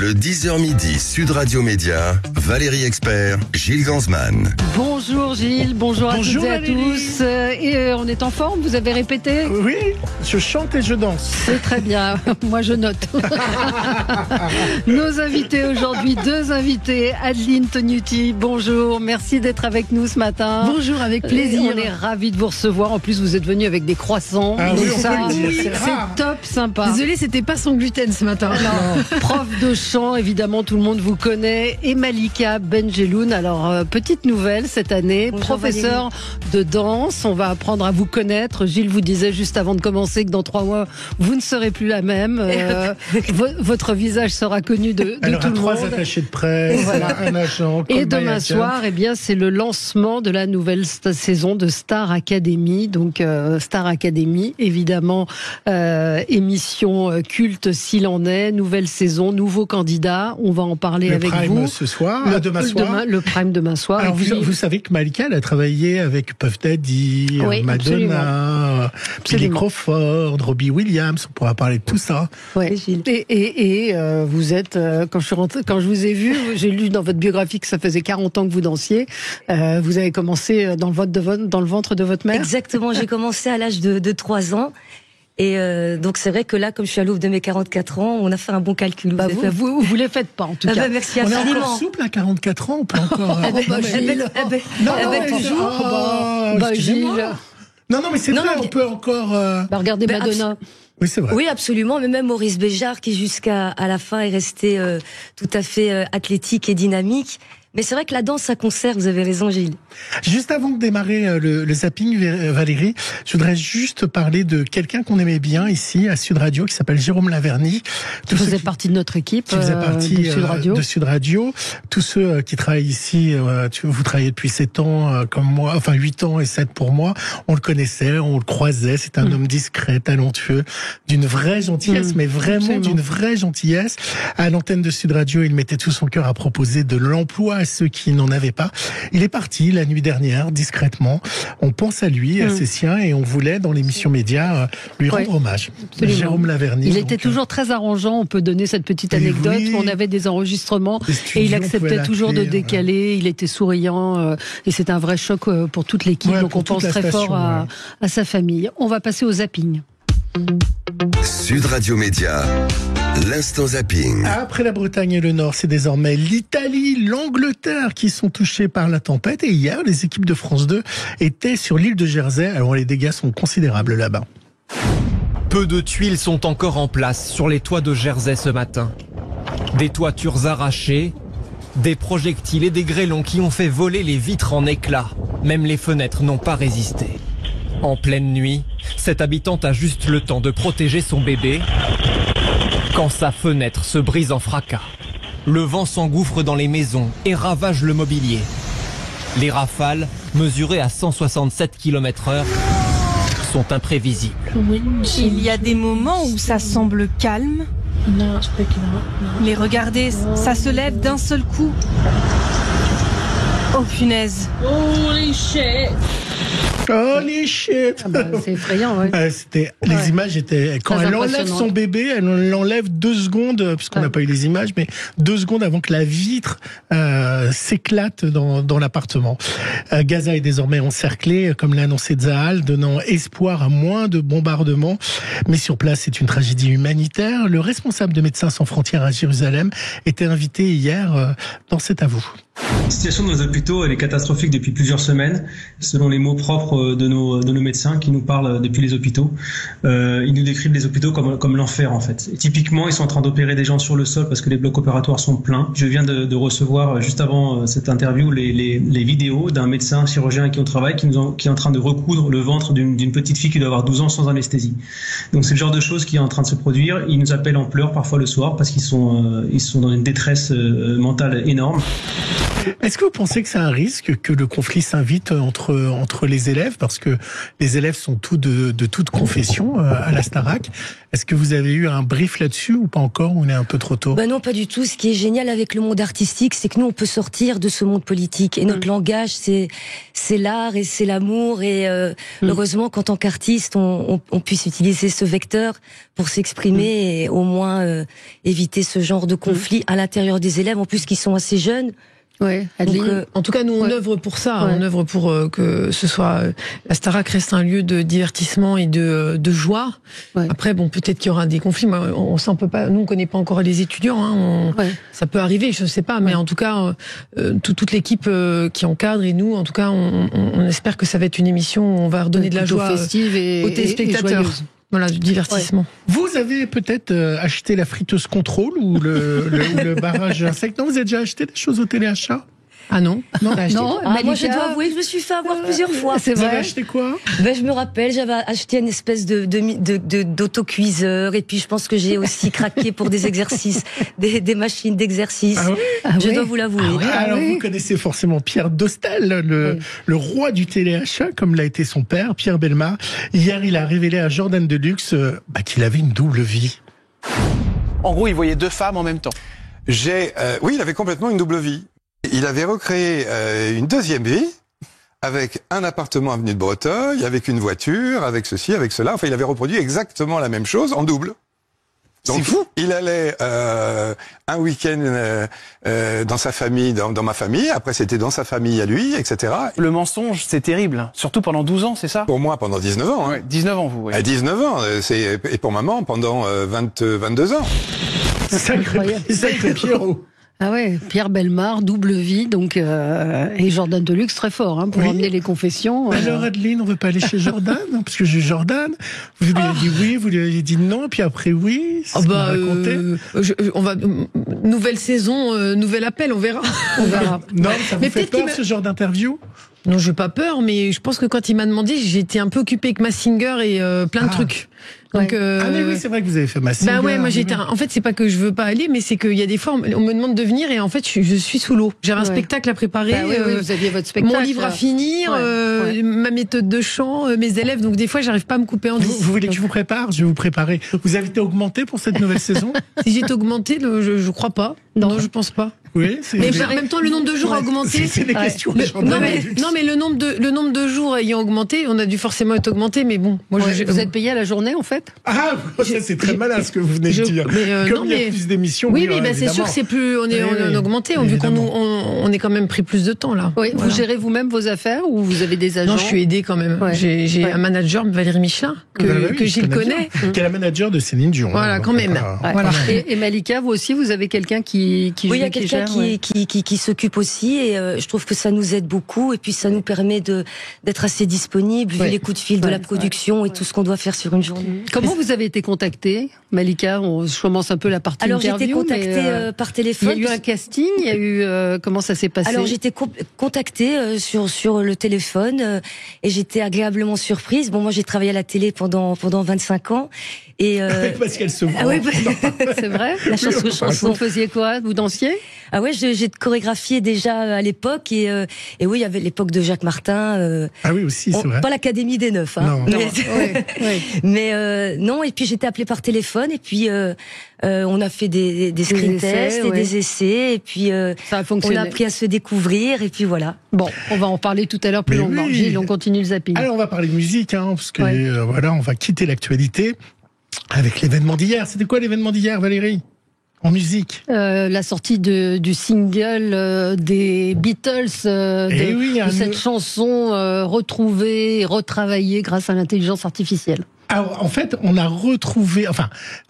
Le 10h midi, Sud Radio Média, Valérie Expert, Gilles Gansman. Bonjour Gilles, bonjour à toutes et à tous. On est en forme, vous avez répété ? Oui, je chante et je danse. C'est très bien, moi je note. Nos invités aujourd'hui, deux invités. Adeline Tognuti, bonjour, merci d'être avec nous ce matin. Bonjour, avec plaisir. On est ravis de vous recevoir. En plus, vous êtes venu avec des croissants. Ah oui, ça, on peut le dire, c'est top, sympa. Désolée, c'était pas sans gluten ce matin. Non. Prof de chant, évidemment, tout le monde vous connaît. Et Malika Benjeloun. Alors, petite nouvelle cette année, bonjour, professeur de danse. On va apprendre à vous connaître. Gilles vous disait juste avant de commencer que dans 3 mois, vous ne serez plus la même. Votre visage sera connu de tout le monde. 3 attachés de presse, voilà. Un agent. Et demain soir, eh bien, c'est le lancement de la nouvelle saison de Star Academy. Donc, Star Academy, évidemment, émission culte s'il en est, nouvelle saison, nouveau candidat. On va en parler avec vous. Le prime ce soir, demain soir. Le prime demain soir. Alors, vous savez que Malika, elle a travaillé avec Puff Daddy, oui, Madonna, Billy Crawford, Robbie Williams. On pourra parler de tout ça. Ouais. Et vous êtes, quand je vous ai vu, j'ai lu dans votre biographie que ça faisait 40 ans que vous dansiez. Vous avez commencé dans le ventre de votre mère. Exactement, j'ai commencé à l'âge de 3 ans. Et donc c'est vrai que là, comme je suis à l'aube de mes 44 ans, on a fait un bon calcul. Vous les faites pas en tout cas. Merci on infiniment. est encore souple à 44 ans, on peut encore. Gilles. Non, mais c'est vrai, on peut encore. Regardez Madonna. Oui, c'est vrai. Oui, absolument. Mais même Maurice Béjart, qui jusqu'à la fin est resté tout à fait athlétique et dynamique. Mais c'est vrai que la danse, ça conserve, vous avez raison Gilles. Juste avant de démarrer le zapping, Valérie, je voudrais juste parler de quelqu'un qu'on aimait bien ici à Sud Radio, qui s'appelle Jérôme Laverny. Qui faisait partie de notre équipe qui faisait partie de Sud Radio. Tous ceux qui travaillent ici, vous travaillez depuis 7 ans comme moi, enfin 8 ans et 7 pour moi, on le connaissait, on le croisait, c'est un homme discret, talentueux, d'une vraie gentillesse, mais vraiment d'une vraie gentillesse. À l'antenne de Sud Radio, il mettait tout son cœur à proposer de l'emploi à ceux qui n'en avaient pas. Il est parti la nuit dernière, discrètement. On pense à lui, à ses siens, et on voulait, dans l'émission Média, lui rendre hommage. Absolument. Jérôme Laverny. Il était toujours très arrangeant. On peut donner cette petite anecdote où on avait des enregistrements et il acceptait toujours de décaler. Il était souriant et c'est un vrai choc pour toute l'équipe. Donc on pense très fort à sa famille. On va passer au zapping. Sud Radio Média, l'instant zapping. Après la Bretagne et le Nord, c'est désormais l'Italie, l'Angleterre qui sont touchés par la tempête. Et hier, les équipes de France 2 étaient sur l'île de Jersey. Alors les dégâts sont considérables là-bas. Peu de tuiles sont encore en place sur les toits de Jersey ce matin. Des toitures arrachées, des projectiles et des grêlons qui ont fait voler les vitres en éclats. Même les fenêtres n'ont pas résisté. En pleine nuit, cette habitante a juste le temps de protéger son bébé quand sa fenêtre se brise en fracas. Le vent s'engouffre dans les maisons et ravage le mobilier. Les rafales, mesurées à 167 km/h, sont imprévisibles. Il y a des moments où ça semble calme. Mais regardez, ça se lève d'un seul coup. Oh punaise. Holy shit. Holy shit. C'est effrayant, oui. Les images étaient... Quand elle enlève son bébé, elle l'enlève 2 secondes, puisqu'on n'a pas eu les images, mais 2 secondes avant que la vitre s'éclate dans l'appartement. Gaza est désormais encerclée, comme l'a annoncé Tsahal, donnant espoir à moins de bombardements. Mais sur place, c'est une tragédie humanitaire. Le responsable de Médecins sans frontières à Jérusalem était invité hier dans C'est à vous. La situation de nos hôpitaux, elle est catastrophique depuis plusieurs semaines, selon les mots propres de nos médecins qui nous parlent depuis les hôpitaux. Ils nous décrivent les hôpitaux comme l'enfer en fait. Et typiquement, ils sont en train d'opérer des gens sur le sol parce que les blocs opératoires sont pleins. Je viens de recevoir juste avant cette interview les vidéos d'un médecin chirurgien avec qui on travaille qui est en train de recoudre le ventre d'une petite fille qui doit avoir 12 ans sans anesthésie. Donc c'est le genre de choses qui est en train de se produire. Ils nous appellent en pleurs parfois le soir parce qu'ils sont dans une détresse mentale énorme. Est-ce que vous pensez que c'est un risque que le conflit s'invite entre entre les élèves, parce que les élèves sont tous de toute confession à la Starac. Est-ce que vous avez eu un brief là-dessus ou pas encore, ou on est un peu trop tôt? Non, pas du tout. Ce qui est génial avec le monde artistique, c'est que nous, on peut sortir de ce monde politique. Et notre langage, c'est l'art et c'est l'amour. Et heureusement qu'en tant qu'artiste, on puisse utiliser ce vecteur pour s'exprimer et au moins éviter ce genre de conflit à l'intérieur des élèves, en plus qui sont assez jeunes. Ouais, Donc, en tout cas, nous, on œuvre pour ça. Ouais. On œuvre pour que ce soit la Starac reste un lieu de divertissement et de joie. Ouais. Après, bon, peut-être qu'il y aura des conflits. Moi, on peut pas. Nous, on connaît pas encore les étudiants. Hein, ça peut arriver, je sais pas. Mais en tout cas, toute l'équipe qui encadre et nous, en tout cas, on espère que ça va être une émission où on va redonner de la joie festive aux téléspectateurs. Voilà, du divertissement. Vous avez peut-être acheté la friteuse contrôle ou le barrage insecte. Non, vous avez déjà acheté des choses au téléachat? Ah non, Non, Moi, je dois avouer que je me suis fait avoir plusieurs fois. C'est vous avez vrai. acheté quoi? Je me rappelle, j'avais acheté une espèce d'autocuiseur et puis je pense que j'ai aussi craqué pour des exercices, des machines d'exercice. Ah oui? Je dois vous l'avouer. Alors vous connaissez forcément Pierre Dostal, le roi du téléachat, comme l'a été son père, Pierre Bellemare. Hier, il a révélé à Jordan Deluxe qu'il avait une double vie. En gros, il voyait deux femmes en même temps. Oui, il avait complètement une double vie. Il avait recréé une deuxième vie avec un appartement avenue de Breteuil, avec une voiture, avec ceci, avec cela. Enfin, il avait reproduit exactement la même chose en double. Donc, c'est fou. Il allait un week-end dans sa famille, dans ma famille. Après, c'était dans sa famille à lui, etc. Le mensonge, c'est terrible. Surtout pendant 12 ans, c'est ça? Pour moi, pendant 19 ans. Hein. Ouais, 19 ans, vous. Ouais. À 19 ans. Et pour maman, pendant 22 ans. Sacré Pierrot. Ah ouais, Pierre Bellemare, double vie, donc et Jordan Deluxe très fort pour emmener les confessions. Alors Adeline, on veut pas aller chez Jordan, parce que j'ai Jordan. Vous lui avez dit oui, vous lui avez dit non, puis après oui. On va nouvelle saison, nouvel appel, on verra. On verra. Non, ça vous Mais fait peut-être peur ce genre d'interview? Non, j'ai pas peur, mais je pense que quand il m'a demandé, j'étais un peu occupée avec Massinger et plein de trucs. Donc, Ah mais oui, c'est vrai que vous avez fait Massinger. Bah ouais, moi j'étais. En fait, c'est pas que je veux pas aller, mais c'est qu'il y a des fois, on me demande de venir et en fait, je suis sous l'eau. J'avais un spectacle à préparer. Bah oui, vous aviez votre spectacle. Mon livre à finir, ma méthode de chant, mes élèves. Donc des fois, j'arrive pas à me couper en 10. Vous voulez que je vous prépare? Je vais vous préparer. Vous avez été augmenté pour cette nouvelle saison? Si j'ai été augmenté, je crois pas. Non, je pense pas. Oui, mais en même temps, le nombre de jours a augmenté. C'est des questions. Non, mais le nombre de jours ayant augmenté, on a dû forcément être augmenté. Mais bon, moi, vous êtes payé à la journée en fait? Ah, ça c'est très malin ce que vous venez de dire. Comme il y a plus d'émissions. Oui, mais c'est sûr que c'est plus. On est augmenté, vu qu'on est quand même pris plus de temps là. Oui. Voilà. Vous gérez vous-même vos affaires ou vous avez des agents? Non, je suis aidée quand même. Ouais. J'ai un manager, Valérie Michelin, que Gilles connaît. Qui est la manager de Céline Dion. Voilà, quand même. Voilà. Et Malika, vous aussi, vous avez quelqu'un qui oui, il y a quelqu'un qui s'occupe aussi et je trouve que ça nous aide beaucoup et puis ça nous permet d'être assez disponible vu les coups de fil de la production et tout ce qu'on doit faire sur une journée. Comment vous avez été contactée, Malika? Je commence un peu la partie interview. Alors j'ai été contactée par téléphone. Il y a eu un casting, il y a eu comment ça s'est passé? Alors j'ai été contactée sur le téléphone et j'étais agréablement surprise. Bon, moi j'ai travaillé à la télé pendant 25 ans et parce qu'elle se voit. Ah oui, c'est vrai. La chanson. Vous faisiez quoi? Vous dansiez? Ah ouais, j'ai chorégraphié déjà à l'époque et oui, il y avait l'époque de Jacques Martin. Ah oui aussi, c'est vrai. Pas l'Académie des Neufs, hein. Mais non. Et puis j'étais appelée par téléphone et puis on a fait des screen tests et des essais et puis ça a fonctionné. On a appris à se découvrir et puis voilà. Bon, on va en parler tout à l'heure plus longuement. Gilles, on continue le zapping. Alors on va parler de musique, parce que voilà, on va quitter l'actualité avec l'événement d'hier. C'était quoi l'événement d'hier, Valérie? En musique, la sortie du single des Beatles, de cette chanson retrouvée et retravaillée grâce à l'intelligence artificielle. Alors, en fait, on a retrouvé,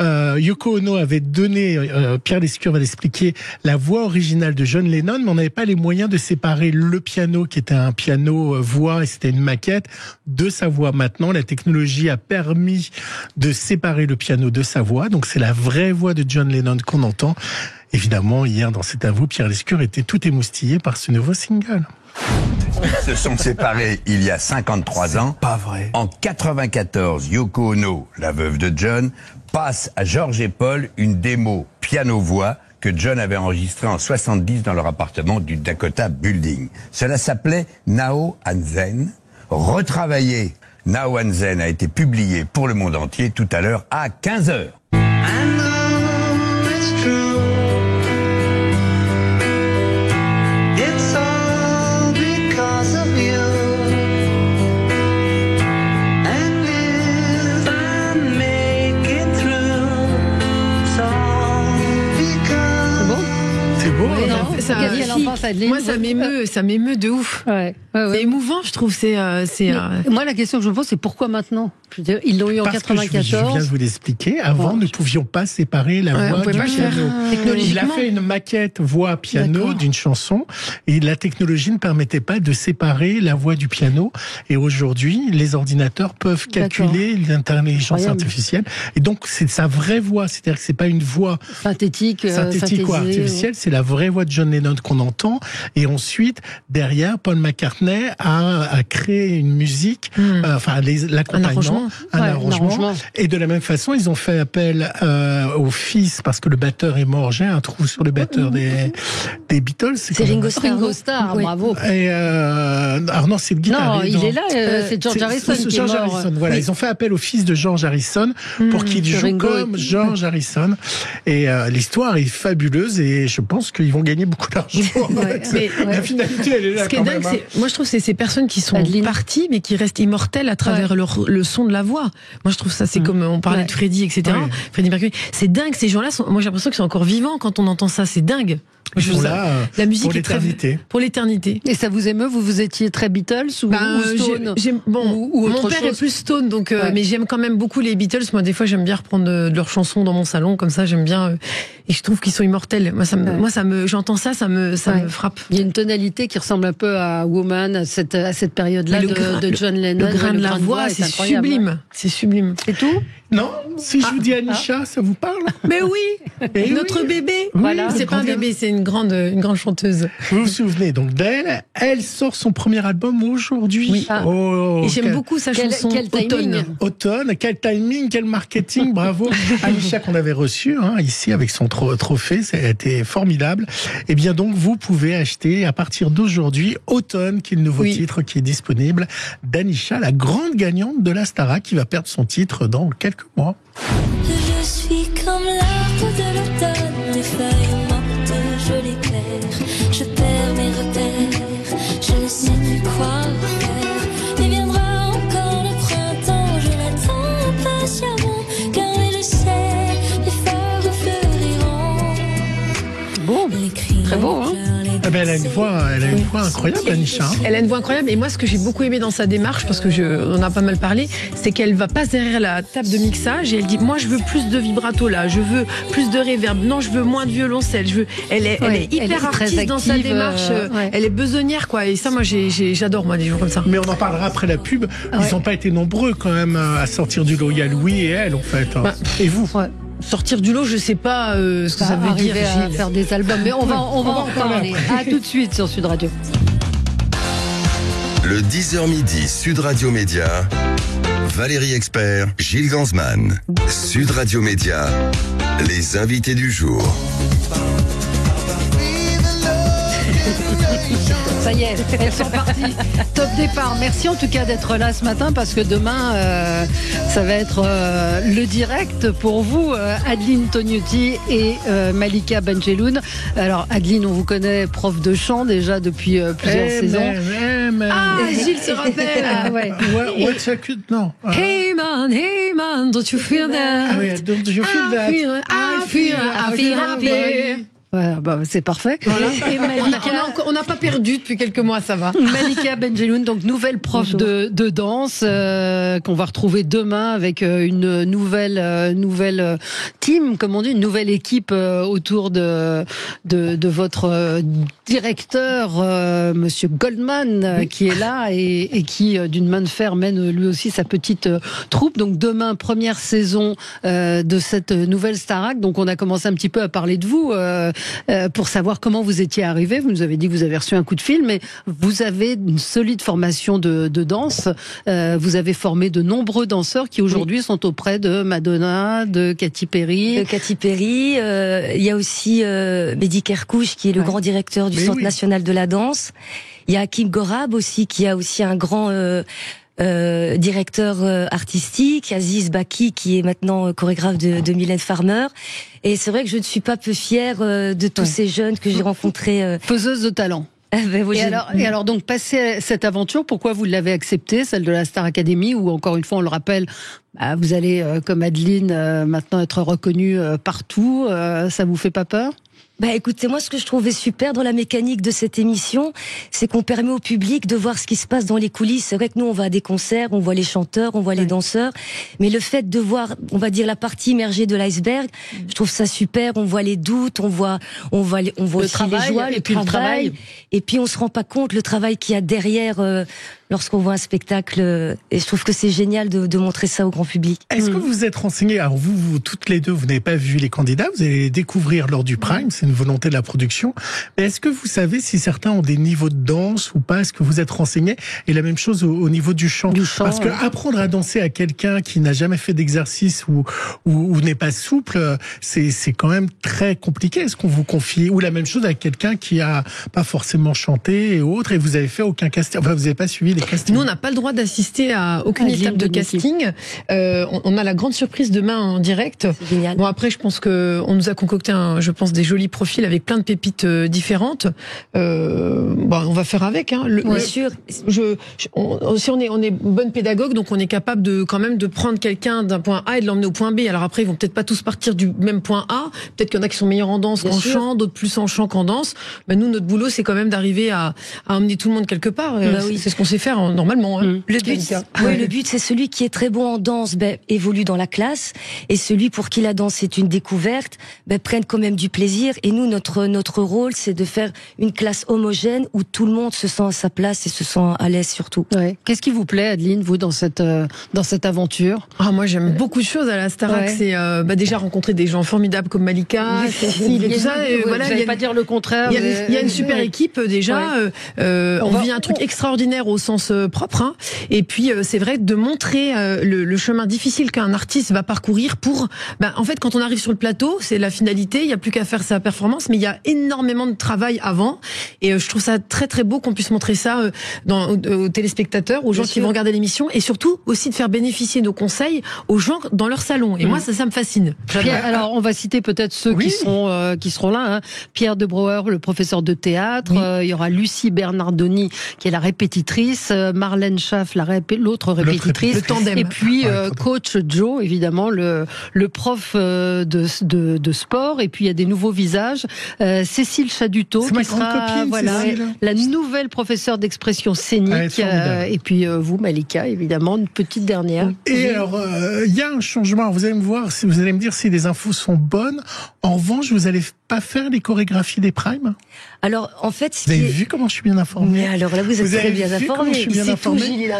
Yoko Ono avait donné, Pierre Lescure va l'expliquer, la voix originale de John Lennon, mais on n'avait pas les moyens de séparer le piano, qui était un piano voix, et c'était une maquette, de sa voix. Maintenant, la technologie a permis de séparer le piano de sa voix, donc c'est la vraie voix de John Lennon qu'on entend. Évidemment, hier, dans cet avou, Pierre Lescure était tout émoustillé par ce nouveau single. Se sont séparés il y a 53 ans. Pas vrai. En 94, Yoko Ono, la veuve de John, passe à George et Paul une démo piano-voix que John avait enregistrée en 70 dans leur appartement du Dakota Building. Cela s'appelait Now and Then. retravaillé. Now and Then a été publié pour le monde entier tout à l'heure à 15h. Moi, ça m'émeut de ouf. C'est émouvant, je trouve. Moi, la question que je me pose, c'est pourquoi maintenant ? Je veux dire, ils l'ont eu en 94. Je viens de vous l'expliquer. Avant, nous ne pouvions pas séparer la voix du piano. Il a fait une maquette voix-piano d'une chanson et la technologie ne permettait pas de séparer la voix du piano. Et aujourd'hui, les ordinateurs peuvent calculer l'intelligence artificielle. Et donc, c'est sa vraie voix. C'est-à-dire que c'est pas une voix synthétique ou artificielle. C'est la vraie voix de John Lennon qu'on entend. Et ensuite, derrière, Paul McCartney a créé une musique, l'accompagnement, un arrangement. Et de la même façon, ils ont fait appel au fils, parce que le batteur est mort. J'ai un trou sur le batteur des Beatles. C'est Ringo Starr. Bravo. Et alors non, c'est le guitariste. Non, il est là, c'est George Harrison qui est mort. Harrison, voilà, ils ont fait appel au fils de George Harrison pour qu'il joue comme George Harrison. Et l'histoire est fabuleuse et je pense qu'ils vont gagner beaucoup d'argent. La finalité, elle est là. Ce qui est dingue, moi je trouve que c'est ces personnes qui sont parties mais qui restent immortelles à travers le son de la voix. Moi je trouve ça, c'est comme on parlait de Freddie, etc. Freddie Mercury. C'est dingue, ces gens-là, moi j'ai l'impression qu'ils sont encore vivants quand on entend ça, c'est dingue. La musique pour l'éternité. Pour l'éternité. Et ça vous émeut? Vous étiez très Beatles ou Stone? Mon père est plus Stone, donc mais j'aime quand même beaucoup les Beatles. Moi, des fois, j'aime bien reprendre de leurs chansons dans mon salon, comme ça, j'aime bien. Et je trouve qu'ils sont immortels. J'entends ça, ça me frappe. Il y a une tonalité qui ressemble un peu à Woman, à cette période-là de John Lennon. Le grain de la voix, c'est sublime. C'est sublime. C'est tout? Non, si je vous dis Anisha, ça vous parle? Mais oui, notre bébé. Voilà, c'est pas un bébé, c'est une grande chanteuse. Vous vous souvenez donc d'elle? Elle sort son premier album aujourd'hui. Oui. Et j'aime beaucoup sa chanson. Quel timing. Automne, quel timing, quel marketing, bravo. Anisha qu'on avait reçue ici avec son trophée, ça a été formidable. Et bien donc vous pouvez acheter à partir d'aujourd'hui Automne, qui est le nouveau titre qui est disponible d'Anisha, la grande gagnante de la Starac, qui va perdre son titre dans quelques mois. Je suis comme l'arbre de l'automne, les feuilles mortes, je les perds, je perds mes repères, je ne sais plus quoi faire. Il viendra encore le printemps, je l'attends impatiemment, car oui, je sais, les fleurs fleuriront. Bon, très beau, hein? Elle a une voix incroyable, Anisha. Elle a une voix incroyable. Et moi, ce que j'ai beaucoup aimé dans sa démarche, parce que on a pas mal parlé, c'est qu'elle va pas derrière la table de mixage et elle dit, moi, je veux plus de vibrato là, je veux plus de reverb, non, je veux moins de violoncelle, Elle est hyper artiste dans sa démarche. Elle est besognière, quoi. Et ça, moi, j'adore, moi, des gens comme ça. Mais on en parlera après la pub. Ils n'ont pas été nombreux, quand même, à sortir du lot. Il y a Louis et elle, en fait. Et vous? Sortir du lot, je sais pas ce que ça veut dire. À faire des albums, mais on va en parler. À tout de suite sur Sud Radio. Le 10h midi, Sud Radio Média. Valérie Expert, Gilles Gansman. Sud Radio Média, les invités du jour. Ça y est, elles sont parties. Top départ. Merci en tout cas d'être là ce matin, parce que demain, ça va être le direct pour vous, Adeline Tognetti et Malika Benjeloun. Alors Adeline, on vous connaît, prof de chant déjà depuis plusieurs saisons. Gilles se rappelle. Non. Hey man, don't you feel that? Don't you feel that? I feel happy. Ouais, c'est parfait. Voilà. Et Malika, on n'a pas perdu depuis quelques mois, ça va. Malika Benjeloun, donc nouvelle prof de danse qu'on va retrouver demain avec une nouvelle team, comme on dit, une nouvelle équipe autour de votre directeur, Monsieur Goldman, qui est là et qui, d'une main de fer, mène lui aussi sa petite troupe. Donc demain, première saison de cette nouvelle Starac. Donc on a commencé un petit peu à parler de vous. pour savoir comment vous étiez arrivé. Vous nous avez dit que vous avez reçu un coup de fil, mais vous avez une solide formation de danse. Vous avez formé de nombreux danseurs qui aujourd'hui sont auprès de Madonna, de Katy Perry. Il y a aussi Mehdi Kerkouche qui est le grand directeur du Centre national de la danse. Il y a Hakim Gorab aussi qui a aussi un grand directeur artistique, Aziz Baki qui est maintenant chorégraphe de Mylène Farmer. Et c'est vrai que je ne suis pas peu fière de tous ces jeunes que j'ai rencontrés. Faiseuse de talent. Et alors donc, passé cette aventure, pourquoi vous l'avez acceptée, celle de la Star Academy, où encore une fois, on le rappelle, vous allez, comme Adeline, maintenant être reconnue partout. Ça vous fait pas peur ? Écoutez, moi, ce que je trouvais super dans la mécanique de cette émission, c'est qu'on permet au public de voir ce qui se passe dans les coulisses. C'est vrai que nous, on va à des concerts, on voit les chanteurs, on voit les danseurs, mais le fait de voir, on va dire, la partie immergée de l'iceberg, je trouve ça super. On voit les doutes, on voit aussi les joies, le travail, et puis on se rend pas compte le travail qu'il y a derrière lorsqu'on voit un spectacle. Et je trouve que c'est génial de montrer ça au grand public. Est-ce que vous vous êtes renseigné? Alors vous toutes les deux, vous n'avez pas vu les candidats, vous allez les découvrir lors du Prime, c'est une volonté de la production. Mais est-ce que vous savez si certains ont des niveaux de danse ou pas? Est-ce que vous êtes renseigné? Et la même chose au niveau du chant. Parce que apprendre à danser à quelqu'un qui n'a jamais fait d'exercice ou n'est pas souple, c'est quand même très compliqué. Est-ce qu'on vous confie? Ou la même chose avec quelqu'un qui a pas forcément chanté et autres, et vous avez fait aucun casting, enfin vous n'avez pas suivi les castings. Nous, on n'a pas le droit d'assister à aucune étape de casting. On a la grande surprise demain en direct. Génial. Bon, après, je pense que on nous a concocté des jolis profils avec plein de pépites différentes. On va faire avec. Bien sûr. Si on est bonne pédagogue, donc on est capable quand même de prendre quelqu'un d'un point A et de l'emmener au point B. Alors après, ils vont peut-être pas tous partir du même point A. Peut-être qu'il y en a qui sont meilleurs en danse qu'en chant, d'autres plus en chant qu'en danse. Mais nous, notre boulot, c'est quand même d'arriver à emmener tout le monde quelque part. C'est ce qu'on sait faire normalement. Le but, c'est celui qui est très bon en danse, évolue dans la classe, et celui pour qui la danse est une découverte, prenne quand même du plaisir. Et nous, notre rôle, c'est de faire une classe homogène où tout le monde se sent à sa place et se sent à l'aise surtout. Qu'est-ce qui vous plaît, Adeline, vous, dans cette aventure? Moi, j'aime beaucoup de choses à la Starac. C'est déjà rencontrer des gens formidables comme Malika, Cécile et tout ça. J'allais pas dire le contraire. Il y a une super équipe déjà. On vit un truc extraordinaire au sens propre. Et puis, c'est vrai de montrer le chemin difficile qu'un artiste va parcourir pour... en fait, quand on arrive sur le plateau, c'est la finalité, il n'y a plus qu'à faire sa performance, mais il y a énormément de travail avant. Et je trouve ça très très beau qu'on puisse montrer ça aux téléspectateurs, aux gens qui vont regarder l'émission, et surtout aussi de faire bénéficier nos conseils aux gens dans leur salon. Et moi, ça me fascine. Alors, on va citer peut-être ceux qui seront là. Pierre de Brouwer, le professeur de théâtre. Il y aura Lucie Bernardoni, qui est la répétitrice. Marlène Schaff, l'autre répétitrice. Le tandem. Et puis, coach Joe, évidemment, le prof de sport. Et puis, il y a des nouveaux visages. Cécile Chaduto, qui sera la nouvelle professeure d'expression scénique. Et puis, vous, Malika, évidemment, une petite dernière. Et alors, il y a un changement. Vous allez me dire si les infos sont bonnes. En revanche, vous allez pas faire les chorégraphies des primes? Alors, en fait, vous avez vu comment je suis bien informé? Mais alors là, vous êtes très bien informé.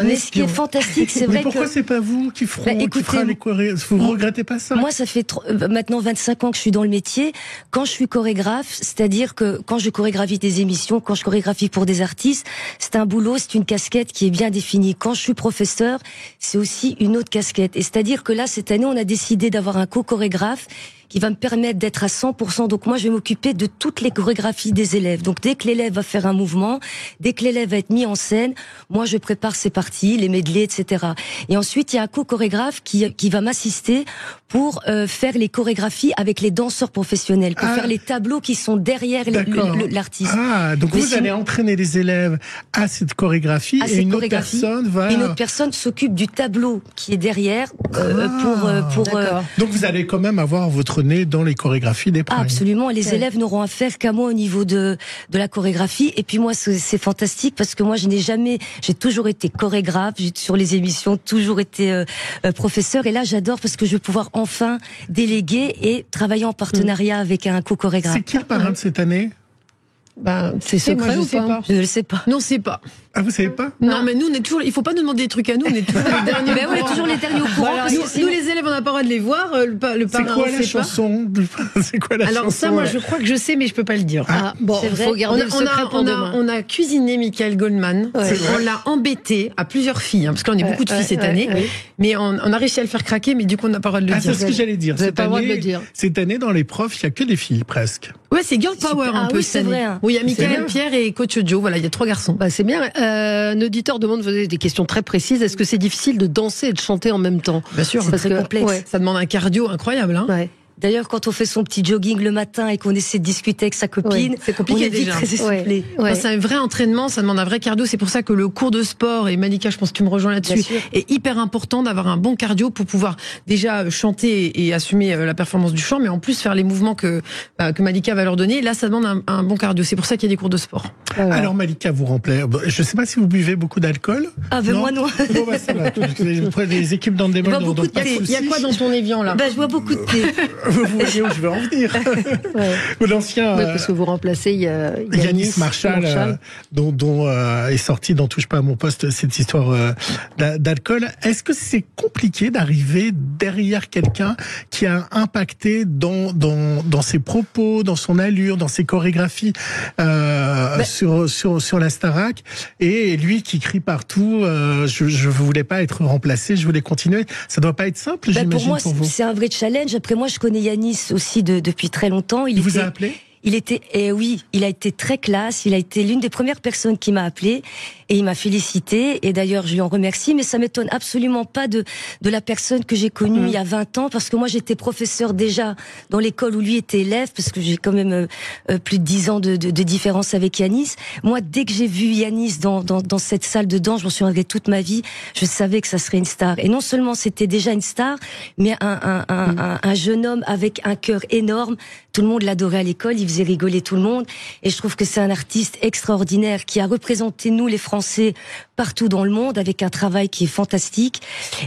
Mais ce qui est fantastique, c'est vrai que... Pourquoi c'est pas vous qui fera les chorégraphies? Vous regrettez pas ça? Moi, ça fait maintenant 25 ans que je suis dans le métier. Quand je suis chorégraphe, c'est-à-dire que quand je chorégraphie des émissions, quand je chorégraphie pour des artistes, c'est un boulot, c'est une casquette qui est bien définie. Quand je suis professeur, c'est aussi une autre casquette. Et c'est-à-dire que là, cette année, on a décidé d'avoir un co-chorégraphe qui va me permettre d'être à 100%. Donc moi, je vais m'occuper de toutes les chorégraphies des élèves. Donc dès que l'élève va faire un mouvement, dès que l'élève va être mis en scène, moi, je prépare ses parties, les medleys, etc. Et ensuite, il y a un co-chorégraphe qui va m'assister pour faire les chorégraphies avec les danseurs professionnels, pour faire les tableaux qui sont derrière l'artiste. Donc vous allez entraîner les élèves à cette chorégraphie et une autre personne s'occupe du tableau qui est derrière Donc vous allez quand même avoir votre nez dans les chorégraphies des primes. Absolument, les élèves n'auront affaire qu'à moi au niveau de la chorégraphie. Et puis moi, c'est fantastique parce que moi, j'ai toujours été chorégraphe, j'ai sur les émissions toujours été professeur. Et là, j'adore parce que je vais pouvoir enfin déléguer et travailler en partenariat avec un co-chorégraphe. C'est qui le parrain de cette année? C'est secret ou pas? Je ne le sais pas. Non, c'est pas. Ah, vous savez pas? Non, mais nous, on est toujours. Il faut pas nous demander des trucs à nous. On est toujours les derniers. Ben, on est toujours les derniers au courant. Voilà, nous, les élèves, on n'a pas le droit de les voir. Le C'est parrain, quoi on la sait pas. chanson? C'est quoi la chanson? Alors ça, moi, je crois que je sais, mais je peux pas le dire. Ah, bon, il faut garder le secret pour demain. On a cuisiné Michael Goldman. Ouais. On l'a embêté à plusieurs filles, parce qu'on est beaucoup de filles cette année. Mais on a réussi à le faire craquer, mais du coup, on n'a pas le droit de le dire. C'est ce que j'allais dire. Vous n'avez pas le droit de le dire. Cette année, dans les profs, il y a que des filles, presque. Ouais, c'est girl power un peu cette année. Vrai. Oui, il y a Michael, Pierre et coach Joe. Voilà, il y a 3 garçons. Bah, c'est bien. Un auditeur demande des questions très précises. Est-ce que c'est difficile de danser et de chanter en même temps? Bien sûr, c'est très complexe. Ça demande un cardio incroyable. Hein. Ouais. D'ailleurs, quand on fait son petit jogging le matin et qu'on essaie de discuter avec sa copine, c'est compliqué on est vite déjà. très essoufflé. Enfin, c'est un vrai entraînement, ça demande un vrai cardio. C'est pour ça que le cours de sport, et Malika, je pense que tu me rejoins là-dessus, est hyper important d'avoir un bon cardio pour pouvoir déjà chanter et assumer la performance du chant, mais en plus faire les mouvements que Malika va leur donner. Là, ça demande un bon cardio. C'est pour ça qu'il y a des cours de sport. Alors Malika, vous remplissez. Je ne sais pas si vous buvez beaucoup d'alcool. Ah ben moi non. Bon, bah, ça va. Les équipes dans des modes. Il y a quoi dans ton Évian là? Bah, je bois beaucoup de thé. Vous voyez où je veux en venir. L'ancien. Oui, parce que vous remplacez Yanis Marshall, dont est sorti dans Touche pas à mon poste cette histoire d'alcool. Est-ce que c'est compliqué d'arriver derrière quelqu'un qui a impacté dans ses propos, dans son allure, dans ses chorégraphies sur la Starac, et lui qui crie partout je voulais pas être remplacé, je voulais continuer. Ça doit pas être simple, j'imagine, pour moi, vous. c'est un vrai challenge. Après, moi, je connais Yanis aussi depuis très longtemps. Il vous a appelé? Il a été très classe. Il a été l'une des premières personnes qui m'a appelé et il m'a félicité. Et d'ailleurs, je lui en remercie. Mais ça m'étonne absolument pas de la personne que j'ai connue il y a 20 ans, parce que moi, j'étais professeur déjà dans l'école où lui était élève, parce que j'ai quand même plus de 10 ans de différence avec Yanis. Moi, dès que j'ai vu Yanis dans cette salle de danse, je m'en souviendrai toute ma vie. Je savais que ça serait une star. Et non seulement c'était déjà une star, mais un jeune homme avec un cœur énorme. Tout le monde l'adorait à l'école, il faisait rigoler tout le monde. Et je trouve que c'est un artiste extraordinaire qui a représenté nous, les Français, partout dans le monde, avec un travail qui est fantastique.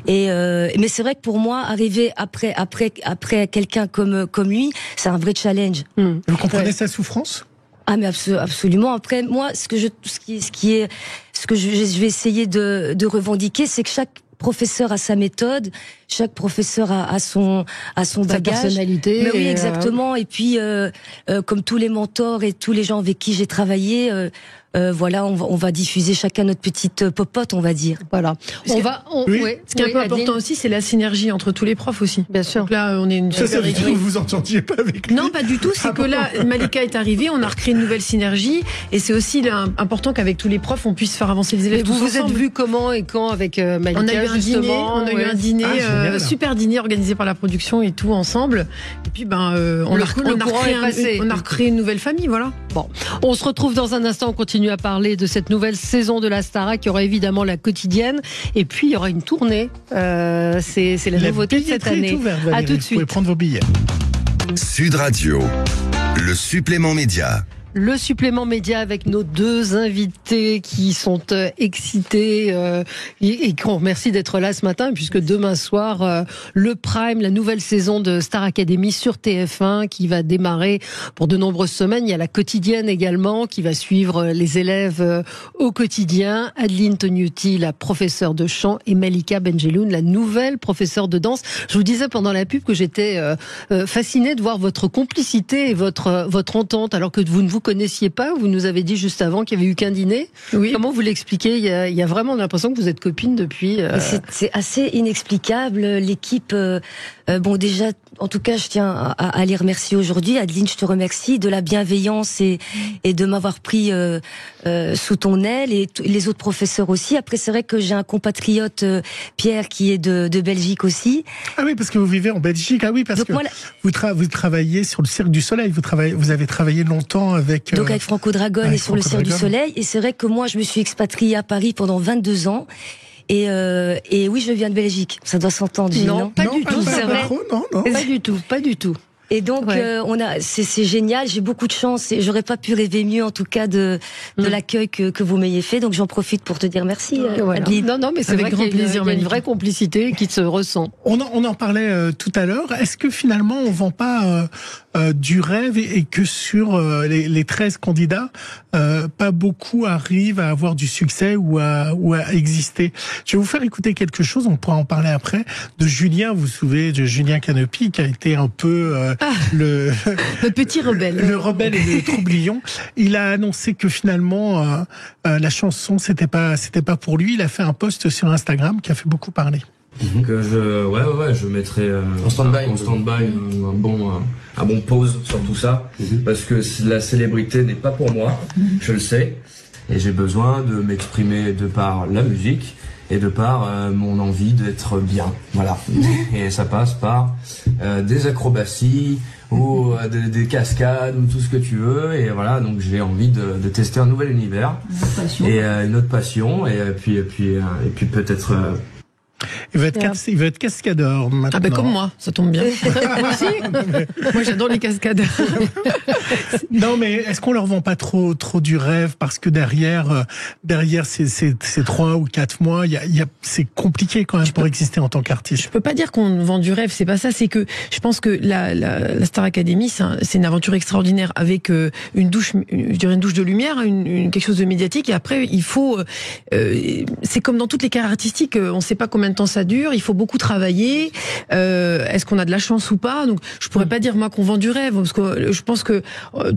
Mais c'est vrai que pour moi, arriver après quelqu'un comme lui, c'est un vrai challenge. Vous comprenez sa souffrance? Ah mais absolument. Après moi, ce que je vais essayer de revendiquer, c'est que chaque professeur a sa méthode, chaque professeur a son bagage, sa personnalité. Mais oui, exactement. Et puis, comme tous les mentors et tous les gens avec qui j'ai travaillé, voilà, on va diffuser chacun notre petite popote, on va dire. Voilà. Ce qui est un peu important aussi, c'est la synergie entre tous les profs aussi. Bien sûr. Donc là, on est une super équipe. Vous vous entendiez pas avec lui? Non, pas du tout. C'est que là, Malika est arrivée, on a recréé une nouvelle synergie, et c'est aussi important qu'avec tous les profs, on puisse faire avancer les élèves. Et vous vous êtes vus comment et quand avec Malika? On a eu un dîner, super dîner organisé par la production et tout ensemble. Et puis on a recréé une nouvelle famille, voilà. Bon, on se retrouve dans un instant, on continue à parler de cette nouvelle saison de la Starac. Il y aura évidemment la quotidienne et puis il y aura une tournée. C'est la nouveauté de cette année. À tout de suite. Vous pouvez prendre vos billets. Sud Radio, le supplément média. Le supplément média avec nos 2 invités qui sont excités et qu'on remercie d'être là ce matin, puisque demain soir, le Prime, la nouvelle saison de Star Academy sur TF1 qui va démarrer pour de nombreuses semaines. Il y a la quotidienne également qui va suivre les élèves au quotidien. Adeline Tognuti, la professeure de chant, et Malika Benjeloun, la nouvelle professeure de danse. Je vous disais pendant la pub que j'étais fascinée de voir votre complicité et votre entente, alors que vous ne vous connaissiez pas. Vous nous avez dit juste avant qu'il n'y avait eu qu'un dîner. Oui. Comment vous l'expliquez? Il y a vraiment l'impression que vous êtes copines depuis... C'est assez inexplicable. L'équipe... bon, déjà, en tout cas, je tiens à les remercier aujourd'hui. Adeline, je te remercie de la bienveillance et de m'avoir pris sous ton aile, et les autres professeurs aussi. Après, c'est vrai que j'ai un compatriote, Pierre, qui est de Belgique aussi. Ah oui, parce que vous vivez en Belgique. Ah oui, parce que vous travaillez sur le Cirque du Soleil. Vous avez travaillé longtemps avec... Donc avec Franco Dragon et sur le Cirque du Soleil. Et c'est vrai que moi, je me suis expatriée à Paris pendant 22 ans. Et oui, je viens de Belgique. Ça doit s'entendre, Gilles, non? Pas du tout, c'est vrai. Non. Pas du tout. Et donc c'est génial, j'ai beaucoup de chance et j'aurais pas pu rêver mieux en tout cas de l'accueil que vous m'ayez fait. Donc j'en profite pour te dire merci. Adeline. Non, mais c'est avec grand plaisir. Il y a une vraie complicité qui se ressent. On en parlait tout à l'heure. Est-ce que finalement on vend pas du rêve et que sur les 13 candidats, pas beaucoup arrivent à avoir du succès ou à exister? Je vais vous faire écouter quelque chose, on pourra en parler après, de Julien, vous vous souvenez de Julien Canopy, qui a été un peu le petit rebelle. Le rebelle et le troublion. Il a annoncé que finalement la chanson c'était pas pour lui. Il a fait un post sur Instagram qui a fait beaucoup parler. Que je mettrai en stand-by un bon pause sur tout ça, parce que la célébrité n'est pas pour moi, je le sais, et j'ai besoin de m'exprimer de par la musique et de par mon envie d'être bien, voilà. Et ça passe par des acrobaties ou des cascades ou tout ce que tu veux, et voilà, donc j'ai envie de tester un nouvel univers et une autre passion, et puis peut-être il va être cascadeur maintenant. Ah ben comme moi, ça tombe bien. Moi aussi. Moi j'adore les cascades. Non mais est-ce qu'on leur vend pas trop du rêve, parce que derrière ces 3 ou 4 mois, c'est compliqué quand même pour exister en tant qu'artiste. Je peux pas dire qu'on vend du rêve, c'est pas ça, c'est que je pense que la Star Academy c'est une aventure extraordinaire avec une douche de lumière, quelque chose de médiatique, et après il faut c'est comme dans toutes les carrières artistiques, on sait pas combien de temps ça dure, il faut beaucoup travailler. Est-ce qu'on a de la chance ou pas? Donc je pourrais pas dire moi qu'on vend du rêve, parce que je pense que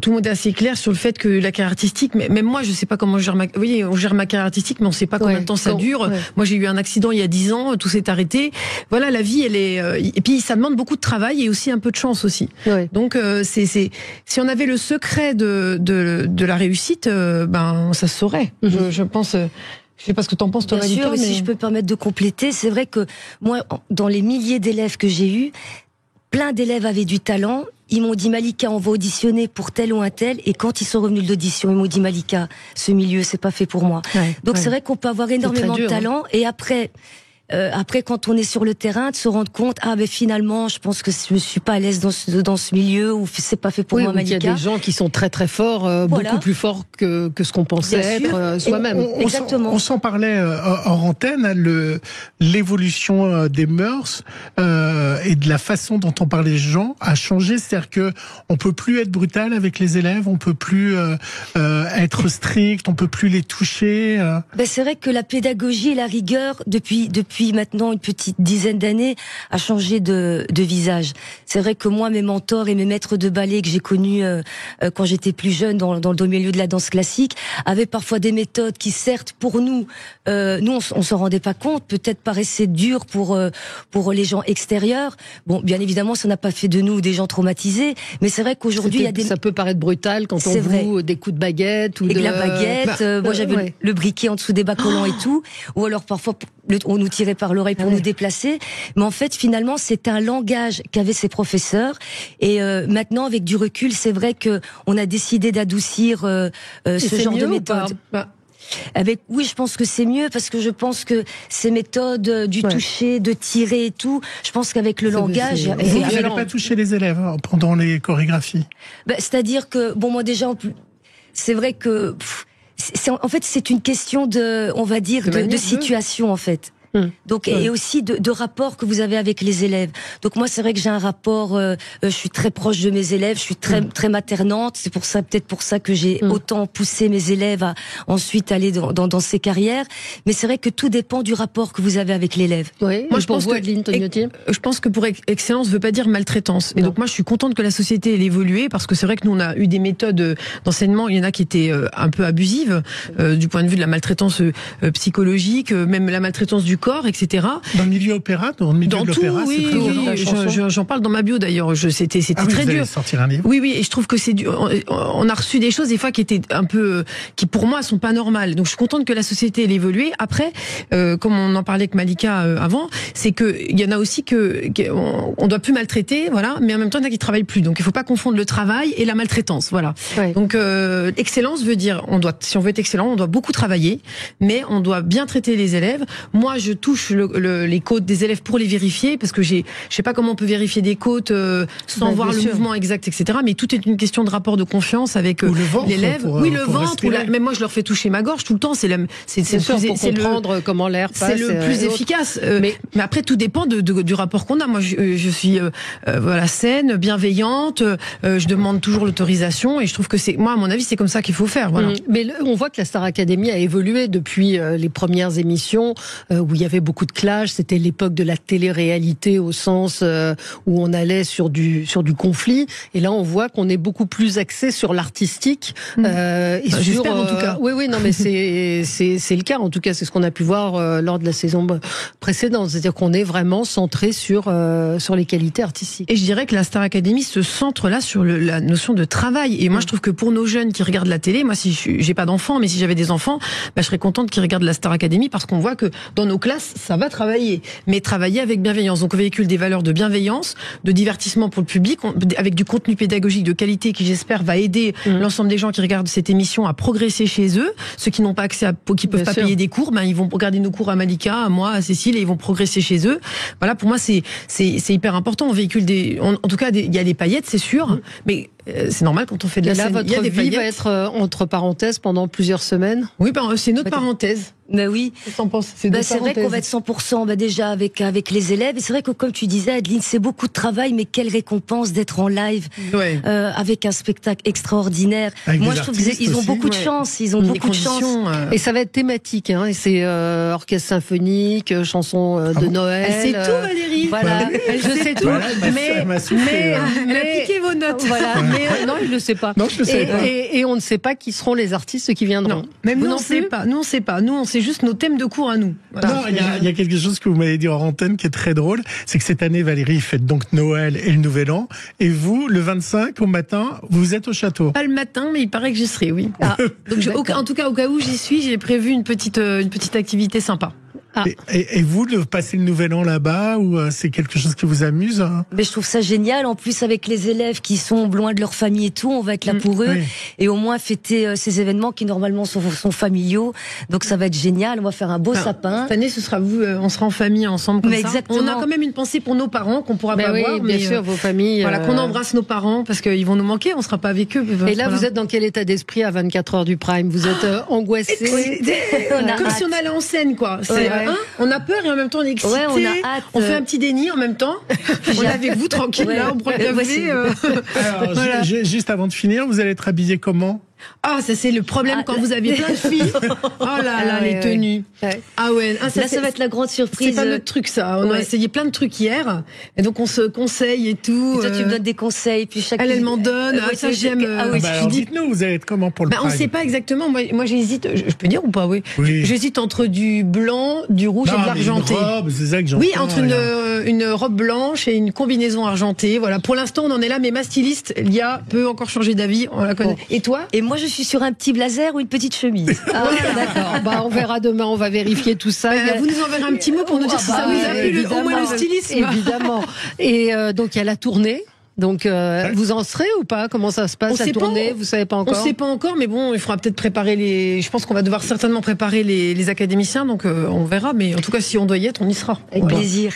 tout le monde est assez clair sur le fait que la carrière artistique, mais même moi je sais pas comment on gère ma carrière artistique, mais on sait pas combien de temps ça dure. Ouais. Moi j'ai eu un accident il y a 10 ans, tout s'est arrêté. Voilà, la vie elle est et puis ça demande beaucoup de travail et aussi un peu de chance aussi. Ouais. Donc si on avait le secret de la réussite, ça se saurait. Je pense. Je sais pas ce que t'en penses, toi, Malika. Bien sûr, mais si je peux me permettre de compléter, c'est vrai que moi, dans les milliers d'élèves que j'ai eus, plein d'élèves avaient du talent. Ils m'ont dit, Malika, on va auditionner pour tel ou un tel. Et quand ils sont revenus de l'audition, ils m'ont dit, Malika, ce milieu, c'est pas fait pour moi. Donc c'est vrai qu'on peut avoir énormément de talent. Et après, quand on est sur le terrain, de se rendre compte, finalement, je pense que je ne suis pas à l'aise dans ce milieu, ou c'est pas fait pour moi, Malika. Il y a des gens qui sont très très forts, beaucoup plus forts que ce qu'on pensait être soi-même. Exactement. On s'en parlait hors antenne, l'évolution des mœurs et de la façon dont on parle des gens a changé. C'est-à-dire que on peut plus être brutal avec les élèves, on peut plus être strict, on peut plus les toucher. C'est vrai que la pédagogie et la rigueur depuis maintenant une petite dizaine d'années a changé de visage. C'est vrai que moi, mes mentors et mes maîtres de ballet que j'ai connus quand j'étais plus jeune dans le milieu de la danse classique avaient parfois des méthodes qui, certes, pour nous on s'en rendait pas compte, peut-être paraissaient dures pour les gens extérieurs. Bon, bien évidemment, ça n'a pas fait de nous des gens traumatisés, mais c'est vrai qu'aujourd'hui, ça peut paraître brutal quand on vous des coups de baguette ou de la baguette. Moi, j'avais le briquet en dessous des bas collants et tout, ou alors parfois on nous tirait par l'oreille pour nous déplacer. Mais en fait, finalement, c'est un langage qu'avaient ces professeurs. Et maintenant, avec du recul, c'est vrai que on a décidé d'adoucir ce genre de méthode. Oui, je pense que c'est mieux, parce que je pense que ces méthodes du toucher, de tirer et tout, je pense qu'avec le langage... Vous n'allez pas toucher les élèves pendant les chorégraphies? C'est-à-dire que, moi déjà, c'est vrai que... en fait, c'est une question on va dire, de situation, en fait. Donc, et aussi de rapport que vous avez avec les élèves. Donc moi, c'est vrai que j'ai un rapport, je suis très proche de mes élèves, je suis très maternante. C'est peut-être pour ça que j'ai autant poussé mes élèves à ensuite aller dans ces carrières. Mais c'est vrai que tout dépend du rapport que vous avez avec l'élève. Oui. Moi, je pense que pour excellence veut pas dire maltraitance. Et donc moi, je suis contente que la société ait évolué, parce que c'est vrai que nous, on a eu des méthodes d'enseignement. Il y en a qui étaient un peu abusives du point de vue de la maltraitance psychologique, même la maltraitance du corps, etc. Dans le milieu opéra, dans le milieu de l'opéra, c'est très violent. J'en parle dans ma bio d'ailleurs. C'était très dur. Sortir un livre. Oui, et je trouve que c'est dur. On a reçu des choses des fois qui étaient un peu, qui pour moi sont pas normales. Donc je suis contente que la société ait évolué. Après, comme on en parlait avec Malika avant, c'est que il y en a aussi on doit plus maltraiter, voilà. Mais en même temps, il y en a qui travaillent plus. Donc il faut pas confondre le travail et la maltraitance, voilà. Ouais. Donc excellence veut dire, si on veut être excellent, on doit beaucoup travailler, mais on doit bien traiter les élèves. Moi, je touche les côtes des élèves pour les vérifier, parce que je sais pas comment on peut vérifier des côtes sans voir le mouvement exact, etc. Mais tout est une question de rapport de confiance avec l'élève. Oui, le ventre. Même moi, je leur fais toucher ma gorge tout le temps. C'est comprendre comment l'air passe. C'est le plus efficace. Mais après, tout dépend du rapport qu'on a. Moi, je suis saine, bienveillante. Je demande toujours l'autorisation, et je trouve que moi, à mon avis, c'est comme ça qu'il faut faire. Voilà. Mais on voit que la Star Academy a évolué depuis les premières émissions où il y avait beaucoup de clash. C'était l'époque de la télé-réalité au sens où on allait sur du conflit. Et là, on voit qu'on est beaucoup plus axé sur l'artistique. J'espère en tout cas. Oui, non, mais c'est le cas. En tout cas, c'est ce qu'on a pu voir lors de la saison précédente. C'est-à-dire qu'on est vraiment centré sur les qualités artistiques. Et je dirais que la Star Academy se centre là sur la notion de travail. Et moi, je trouve que pour nos jeunes qui regardent la télé, moi, si j'ai pas d'enfants, mais si j'avais des enfants, je serais contente qu'ils regardent la Star Academy, parce qu'on voit que dans nos classes, ça va travailler, mais travailler avec bienveillance. Donc on véhicule des valeurs de bienveillance, de divertissement pour le public, avec du contenu pédagogique de qualité qui, j'espère, va aider l'ensemble des gens qui regardent cette émission à progresser chez eux. Ceux qui n'ont pas accès qui peuvent pas payer des cours, ils vont regarder nos cours à Malika, à moi, à Cécile, et ils vont progresser chez eux. Voilà, pour moi, c'est hyper important. On véhicule en tout cas, il y a des paillettes, c'est sûr, mais c'est normal quand on fait de la scène. Votre vie va être entre parenthèses pendant plusieurs semaines. Oui, c'est notre parenthèse. Ben oui. C'est vrai qu'on va être 100% déjà avec les élèves. Et c'est vrai que, comme tu disais, Adeline, c'est beaucoup de travail, mais quelle récompense d'être en live avec un spectacle extraordinaire. Moi, je trouve qu'ils ont beaucoup de chance. Ils ont beaucoup de chance. Et ça va être thématique. Et c'est orchestre symphonique, chansons de Noël. Elle sait tout, Valérie. Voilà. Je sais tout. Mais elle a piqué vos notes. Voilà. Non, il ne le sait pas. Non, je le sais pas. Et on ne sait pas qui seront les artistes qui viendront. Non. Même nous, on ne sait pas. Nous, on sait pas. Nous, on sait juste nos thèmes de cours à nous. Voilà. Non, il y a quelque chose que vous m'avez dit hors antenne qui est très drôle. C'est que cette année, Valérie fête donc Noël et le Nouvel An. Et vous, le 25 au matin, vous êtes au château. Pas le matin, mais il paraît que j'y serai, oui. Donc, en tout cas, au cas où j'y suis, j'ai prévu une petite activité sympa. Et vous, de passer le Nouvel An là-bas, ou c'est quelque chose qui vous amuse? Mais je trouve ça génial. En plus, avec les élèves qui sont loin de leur famille et tout, on va être là pour eux. Et au moins fêter ces événements qui normalement sont familiaux. Donc ça va être génial. On va faire un beau sapin. Cette année, ce sera on sera en famille ensemble comme ça. Exactement. On a quand même une pensée pour nos parents qu'on pourra pas voir. Bien sûr, vos familles. Voilà, qu'on embrasse nos parents parce qu'ils vont nous manquer. On sera pas avec eux. Et là, vous êtes dans quel état d'esprit à 24 heures du prime? Vous êtes angoissé? Comme si on allait en scène, quoi. On a peur et en même temps on est excité. Ouais, on a hâte. On fait un petit déni en même temps. On est avec vous tranquille là, on prend le café. Alors, voilà. Juste avant de finir, vous allez être habillé comment? Ah, ça c'est le problème quand vous avez plein de filles. Oh là là, les tenues. Ah ouais. Ça va être la grande surprise. C'est pas notre truc ça. On a essayé plein de trucs hier. Et donc on se conseille et tout. Et toi tu me donnes des conseils. Puis elle m'en donne. Ça j'aime. Dites-nous, vous allez être comment pour le prime? On sait pas exactement. Moi j'hésite. Je peux dire ou pas? Oui. J'hésite entre du blanc, du rouge et de l'argenté. C'est ça que j'entends. Oui, entre une robe blanche et une combinaison argentée. Voilà. Pour l'instant on en est là, mais ma styliste Lia peut encore changer d'avis. On la connaît. Et toi? Et moi, je suis sur un petit blazer ou une petite chemise. Ah, d'accord. On verra demain, on va vérifier tout ça. Vous nous enverrez un petit mot pour nous dire si ça vous a plu, au moins le stylisme. Évidemment. Et donc, il y a la tournée. Donc, vous en serez ou pas? Comment ça se passe, la tournée? Vous savez pas encore? On sait pas encore, mais bon, il faudra peut-être préparer je pense qu'on va devoir certainement préparer les académiciens, donc on verra. Mais en tout cas, si on doit y être, on y sera. Avec plaisir.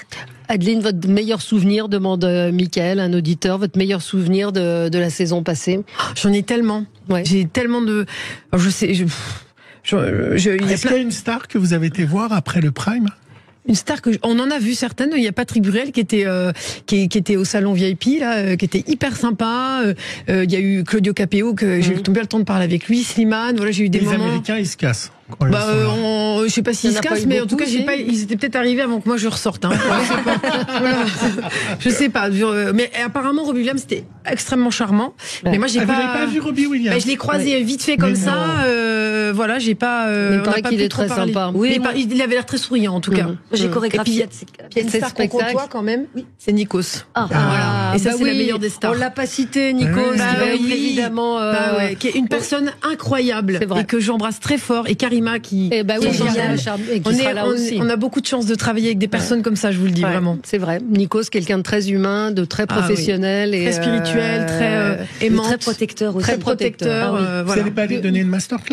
Adeline, votre meilleur souvenir, demande Mickaël, un auditeur, votre meilleur souvenir de la saison passée? J'en ai tellement. J'ai tellement de... Alors, je sais... Est-ce qu'il y a une star que vous avez été voir après le prime? Une star on en a vu certaines. Il y a Patrick Bruel qui était au salon VIP là, qui était hyper sympa. Il y a eu Claudio Capéo que j'ai eu le temps de parler avec lui. Slimane, voilà, j'ai eu des moments. Les Américains, ils se cassent. Je sais pas s'ils se cassent, mais en tout cas, ils étaient peut-être arrivés avant que moi je ressorte. Je sais pas. Mais apparemment, Robbie Williams c'était extrémement charmant. Mais moi, j'ai pas vu Robbie Williams. Je l'ai croisé vite fait comme ça. Voilà, j'ai pas. Il paraît qu'il est très sympa. Oui, il avait l'air très souriant en tout cas. J'ai chorégraphié. Il y a une star qu'on côtoie quand même. C'est Nikos. Voilà. Et ça, c'est la meilleure des stars. On l'a pas cité, Nikos. Évidemment. Qui est une personne incroyable et que j'embrasse très fort. Et Karima qui sera là aussi. On a beaucoup de chance de travailler avec des personnes comme ça, je vous le dis vraiment. C'est vrai. Nikos, quelqu'un de très humain, de très professionnel, et très spirituel, très aimant, très protecteur aussi. Très protecteur. Vous n'allez pas aller donner une masterclass?